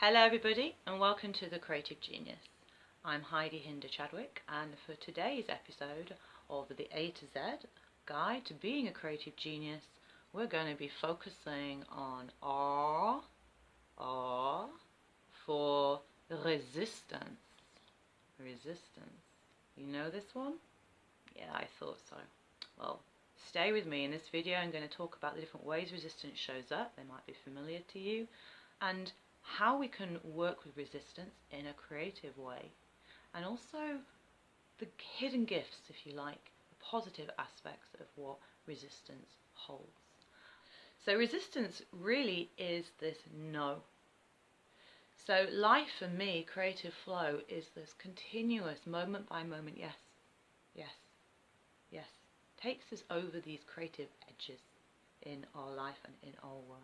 Hello everybody and welcome to The Creative Genius. I'm Heidi Hinda Chadwick, and for today's episode of the A to Z Guide to Being a Creative Genius, we're going to be focusing on R for resistance. Resistance. You know this one? Yeah, I thought so. Well, stay with me. In this video I'm going to talk about the different ways resistance shows up. They might be familiar to you, and how we can work with resistance in a creative way, and also the hidden gifts, if you like, the positive aspects of what resistance holds. So resistance really is this no. So life for me, creative flow, is this continuous moment by moment yes, yes, yes. Takes us over these creative edges in our life and in our work.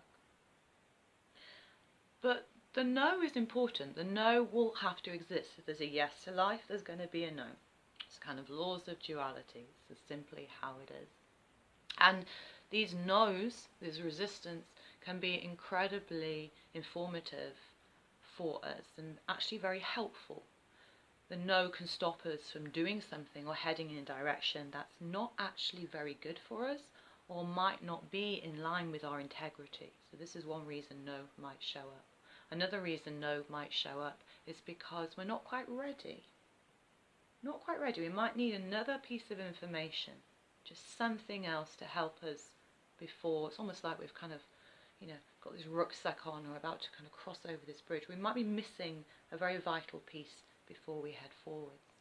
But the no is important. The no will have to exist. If there's a yes to life, there's going to be a no. It's kind of laws of duality. This is simply how it is. And these no's, this resistance, can be incredibly informative for us and actually very helpful. The no can stop us from doing something or heading in a direction that's not actually very good for us, or might not be in line with our integrity. So this is one reason no might show up. Another reason no might show up is because we're not quite ready. Not quite ready. We might need another piece of information, just something else to help us before. It's almost like we've kind of, got this rucksack on or about to kind of cross over this bridge. We might be missing a very vital piece before we head forwards.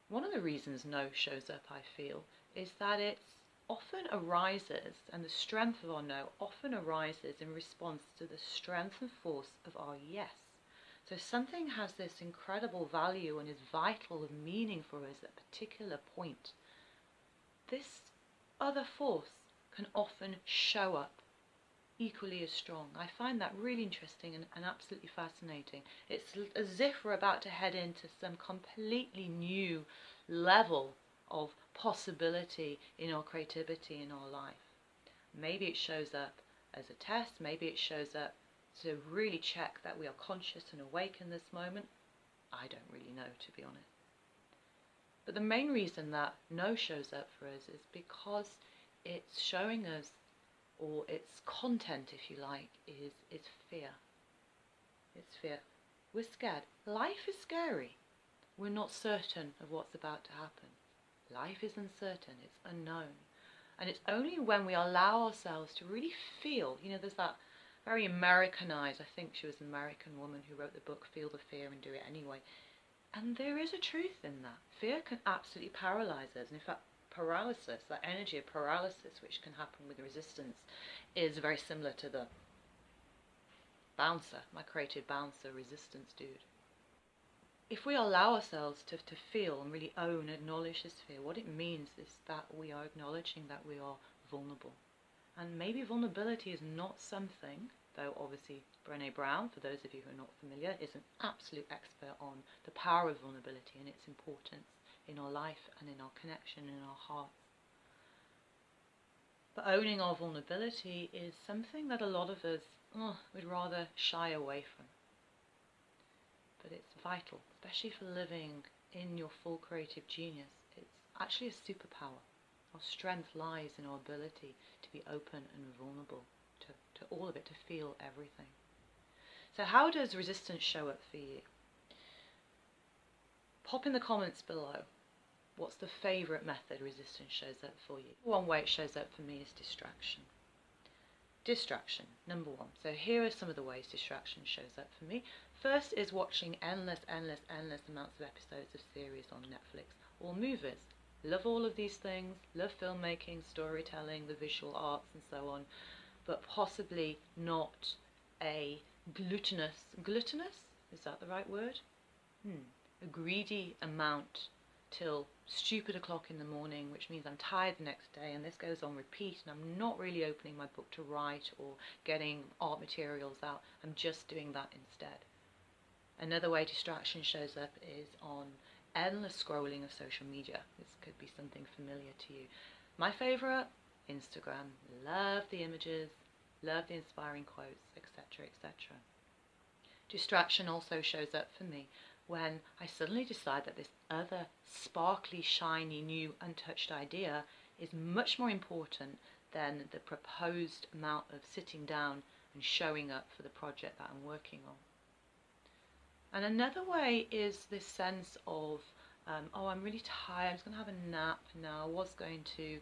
One of the reasons no shows up, I feel, is that it's often arises, and the strength of our no often arises in response to the strength and force of our yes. So something has this incredible value and is vital and meaning for us at a particular point. This other force can often show up equally as strong. I find that really interesting and absolutely fascinating. It's as if we're about to head into some completely new level of possibility in our creativity in our life. Maybe it shows up as a test, maybe it shows up to really check that we are conscious and awake in this moment. I don't really know, to be honest. But the main reason that no shows up for us is because it's showing us, or its content, if you like, is fear. It's fear. We're scared. Life is scary. We're not certain of what's about to happen. Life is uncertain, it's unknown. And it's only when we allow ourselves to really feel, there's that very Americanized, I think she was an American woman who wrote the book Feel the Fear and Do It Anyway. And there is a truth in that. Fear can absolutely paralyze us. And in fact, paralysis, that energy of paralysis which can happen with resistance, is very similar to the bouncer, my creative bouncer resistance dude. If we allow ourselves to feel and really own, acknowledge this fear, what it means is that we are acknowledging that we are vulnerable. And maybe vulnerability is not something, though obviously Brené Brown, for those of you who are not familiar, is an absolute expert on the power of vulnerability and its importance in our life and in our connection, in our hearts. But owning our vulnerability is something that a lot of us would rather shy away from. But it's vital, especially for living in your full creative genius. It's actually a superpower. Our strength lies in our ability to be open and vulnerable to all of it, to feel everything. So how does resistance show up for you? Pop in the comments below. What's the favourite method resistance shows up for you? One way it shows up for me is distraction. Distraction, number one. So here are some of the ways distraction shows up for me. First is watching endless amounts of episodes of series on Netflix or movies. Love all of these things, love filmmaking, storytelling, the visual arts and so on, but possibly not a gluttonous, is that the right word? A greedy amount till stupid o'clock in the morning, which means I'm tired the next day, and this goes on repeat, and I'm not really opening my book to write or getting art materials out. I'm just doing that instead. Another way distraction shows up is on endless scrolling of social media. This could be something familiar to you. My favourite, Instagram. Love the images, love the inspiring quotes, etc., etc. Distraction also shows up for me when I suddenly decide that this other sparkly, shiny, new, untouched idea is much more important than the proposed amount of sitting down and showing up for the project that I'm working on. And another way is this sense of, oh, I'm really tired, I'm just going to have a nap now. I was going to,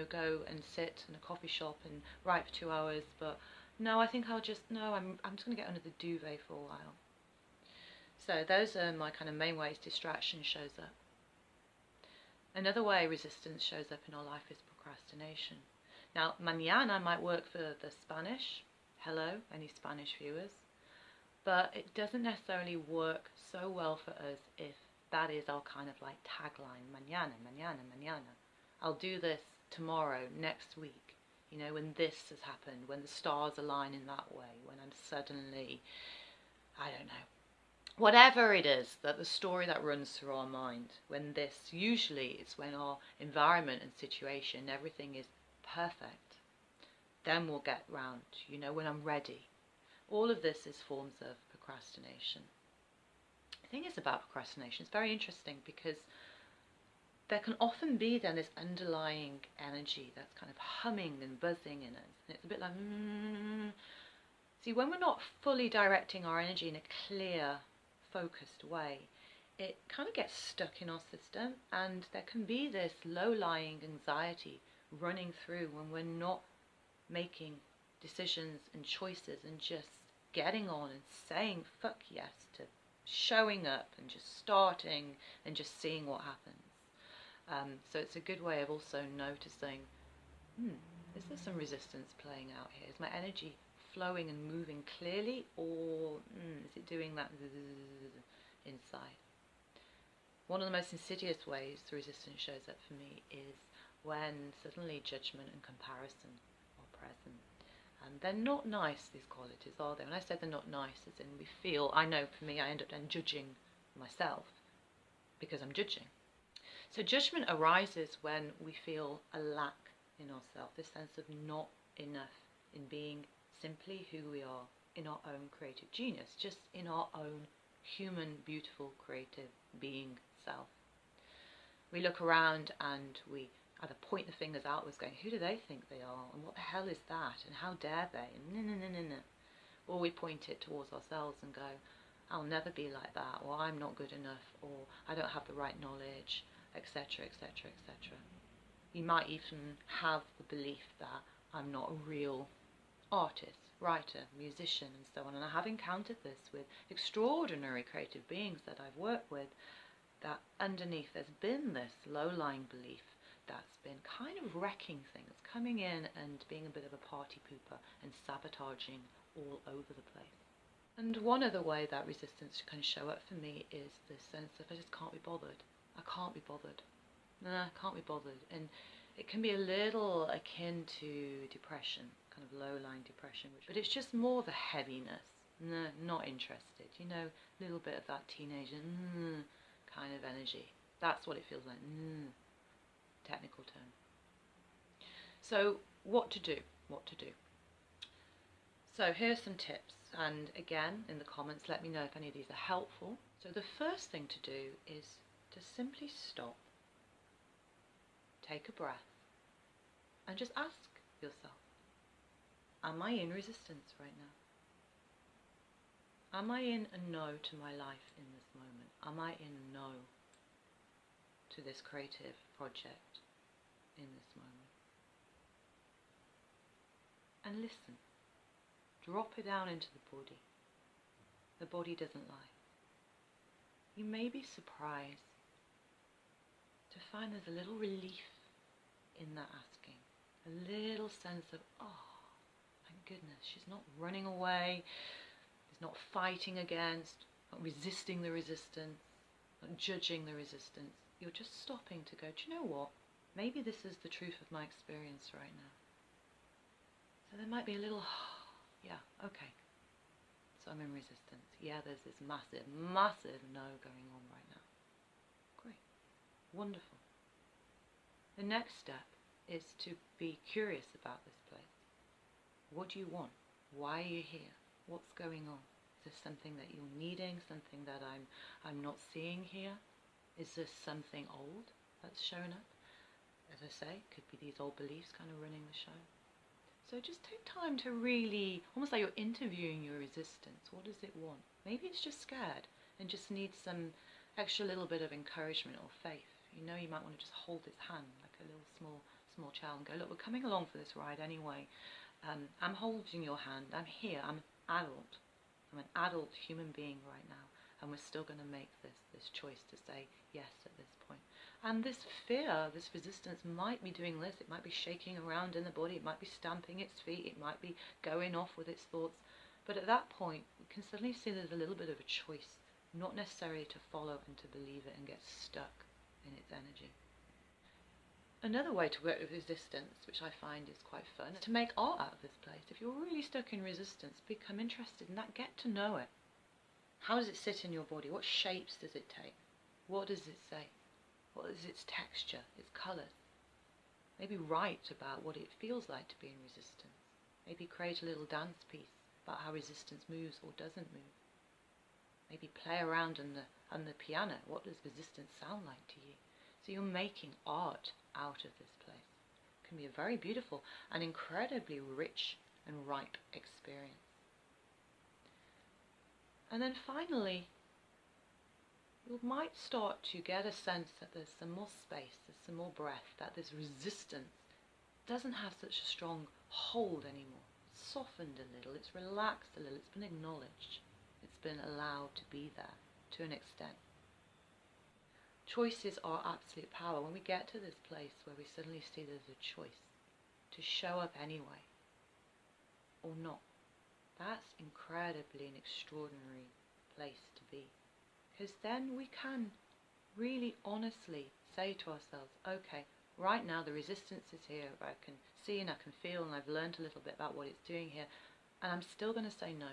go and sit in a coffee shop and write for 2 hours, but no, I think I'm just going to get under the duvet for a while. So those are my kind of main ways distraction shows up. Another way resistance shows up in our life is procrastination. Now, mañana might work for the Spanish. Hello, any Spanish viewers? But it doesn't necessarily work so well for us if that is our kind of like tagline. Mañana, mañana, mañana. I'll do this tomorrow, next week. When this has happened, when the stars align in that way, when I'm suddenly, I don't know, whatever it is, that the story that runs through our mind, when this, usually it's when our environment and situation, everything is perfect, then we'll get round, when I'm ready. All of this is forms of procrastination. The thing is about procrastination, it's very interesting because there can often be then this underlying energy that's kind of humming and buzzing in us. And it's a bit like, See, when we're not fully directing our energy in a clear, focused way, it kind of gets stuck in our system, and there can be this low-lying anxiety running through when we're not making decisions and choices and just getting on and saying fuck yes to showing up and just starting and just seeing what happens. So it's a good way of also noticing, is there some resistance playing out here? Is my energy flowing and moving clearly, or is it doing that inside? One of the most insidious ways the resistance shows up for me is when suddenly judgment and comparison are present. And they're not nice, these qualities, are they? When I say they're not nice, as in we feel, I know for me, I end up then judging myself because I'm judging. So judgment arises when we feel a lack in ourselves, this sense of not enough in being simply who we are in our own creative genius, just in our own human, beautiful, creative being self. We look around and we either point the fingers outwards going, who do they think they are? And what the hell is that? And how dare they? And no. Or we point it towards ourselves and go, I'll never be like that, or I'm not good enough, or I don't have the right knowledge, etc., etc., etc. You might even have the belief that I'm not a real artist, writer, musician, and so on. And I have encountered this with extraordinary creative beings that I've worked with, that underneath there's been this low-lying belief that's been kind of wrecking things, coming in and being a bit of a party pooper and sabotaging all over the place. And one other way that resistance can show up for me is this sense of I just can't be bothered. I can't be bothered. No, I can't be bothered. And it can be a little akin to depression, kind of low-lying depression, but it's just more the heaviness. No, not interested. A little bit of that teenager kind of energy. That's what it feels like. Technical term. So what to do? So here's some tips, and again in the comments let me know if any of these are helpful. So the first thing to do is to simply stop, take a breath, and just ask yourself, am I in resistance right now? Am I in a no to my life in this moment? Am I in a no to this creative project in this moment? And listen. Drop it down into the body. The body doesn't lie. You may be surprised to find there's a little relief in that asking. A little sense of, oh, thank goodness, she's not running away, she's not fighting against, not resisting the resistance, not judging the resistance. You're just stopping to go, do you know what? Maybe this is the truth of my experience right now. So there might be a little, yeah, okay. So I'm in resistance. Yeah, there's this massive, massive no going on right now. Great. Wonderful. The next step is to be curious about this place. What do you want? Why are you here? What's going on? Is there something that you're needing, something that I'm not seeing here? Is there something old that's shown up? As I say, it could be these old beliefs kind of running the show. So just take time to really, almost like you're interviewing your resistance. What does it want? Maybe it's just scared and just needs some extra little bit of encouragement or faith. You know, you might want to just hold its hand like a little small child and go, look, we're coming along for this ride anyway. I'm holding your hand. I'm here. I'm adult. I'm an adult human being right now. And we're still going to make this choice to say yes at this point. And this fear, this resistance might be doing this. It might be shaking around in the body. It might be stamping its feet. It might be going off with its thoughts. But at that point, we can suddenly see there's a little bit of a choice, not necessarily to follow and to believe it and get stuck in its energy. Another way to work with resistance, which I find is quite fun, is to make art out of this place. If you're really stuck in resistance, become interested in that, get to know it. How does it sit in your body? What shapes does it take? What does it say? What is its texture, its colours? Maybe write about what it feels like to be in resistance. Maybe create a little dance piece about how resistance moves or doesn't move. Maybe play around on the piano. What does resistance sound like to you? So you're making art out of this place. It can be a very beautiful and incredibly rich and ripe experience. And then finally, you might start to get a sense that there's some more space, there's some more breath, that this resistance doesn't have such a strong hold anymore. It's softened a little, it's relaxed a little, it's been acknowledged, it's been allowed to be there to an extent. Choices are absolute power. When we get to this place where we suddenly see there's a choice to show up anyway or not, that's incredibly an extraordinary place to be. Because then we can really honestly say to ourselves, okay, right now the resistance is here, I can see and I can feel and I've learned a little bit about what it's doing here, and I'm still going to say no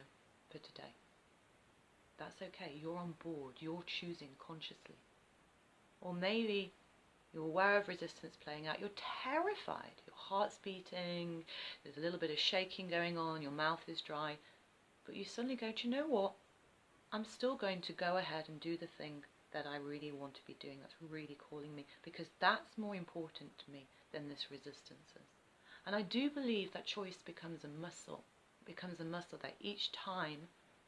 for today. That's okay, you're on board, you're choosing consciously. Or maybe you're aware of resistance playing out, you're terrified, your heart's beating, there's a little bit of shaking going on, your mouth is dry, but you suddenly go, do you know what? I'm still going to go ahead and do the thing that I really want to be doing, that's really calling me, because that's more important to me than this resistance is. And I do believe that choice becomes a muscle. It becomes a muscle that each time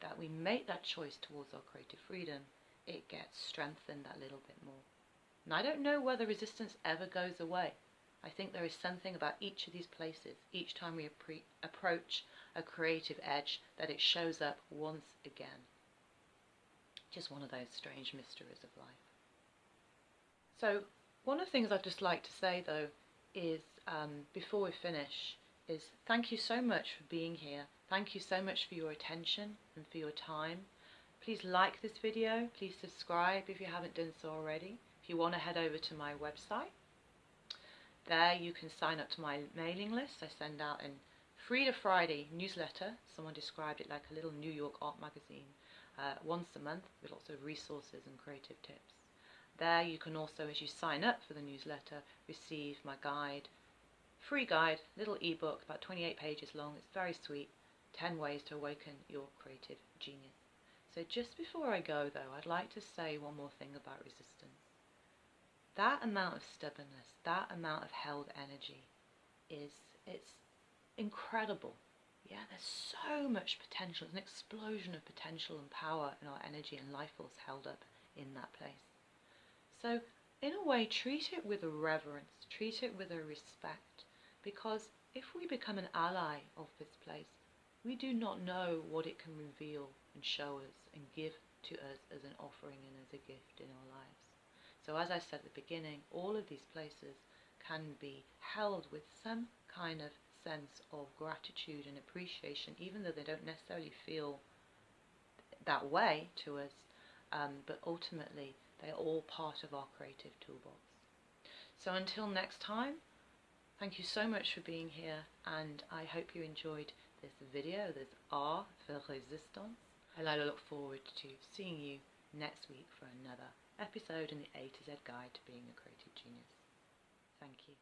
that we make that choice towards our creative freedom, it gets strengthened that little bit more. And I don't know whether resistance ever goes away. I think there is something about each of these places, each time we approach a creative edge, that it shows up once again. Just one of those strange mysteries of life. So one of the things I'd just like to say though is, before we finish, is thank you so much for being here. Thank you so much for your attention and for your time. Please like this video, please subscribe if you haven't done so already. If you want to head over to my website, there you can sign up to my mailing list. I send out a Free to Friday newsletter. Someone described it like a little New York art magazine, once a month with lots of resources and creative tips. There you can also, as you sign up for the newsletter, receive my guide, free guide, little ebook, about 28 pages long. It's very sweet, 10 ways to awaken your creative genius. So just before I go though, I'd like to say one more thing about resistance. That amount of stubbornness, that amount of held energy it's incredible. Yeah, there's so much potential. There's an explosion of potential and power in our energy and life force held up in that place. So in a way, treat it with a reverence, treat it with a respect, because if we become an ally of this place, we do not know what it can reveal and show us and give to us as an offering and as a gift in our lives. So as I said at the beginning, all of these places can be held with some kind of sense of gratitude and appreciation, even though they don't necessarily feel that way to us, but ultimately they are all part of our creative toolbox. So until next time, thank you so much for being here, and I hope you enjoyed this video, this art for resistance, and I look forward to seeing you next week for another episode in the A to Z Guide to Being a Creative Genius. Thank you.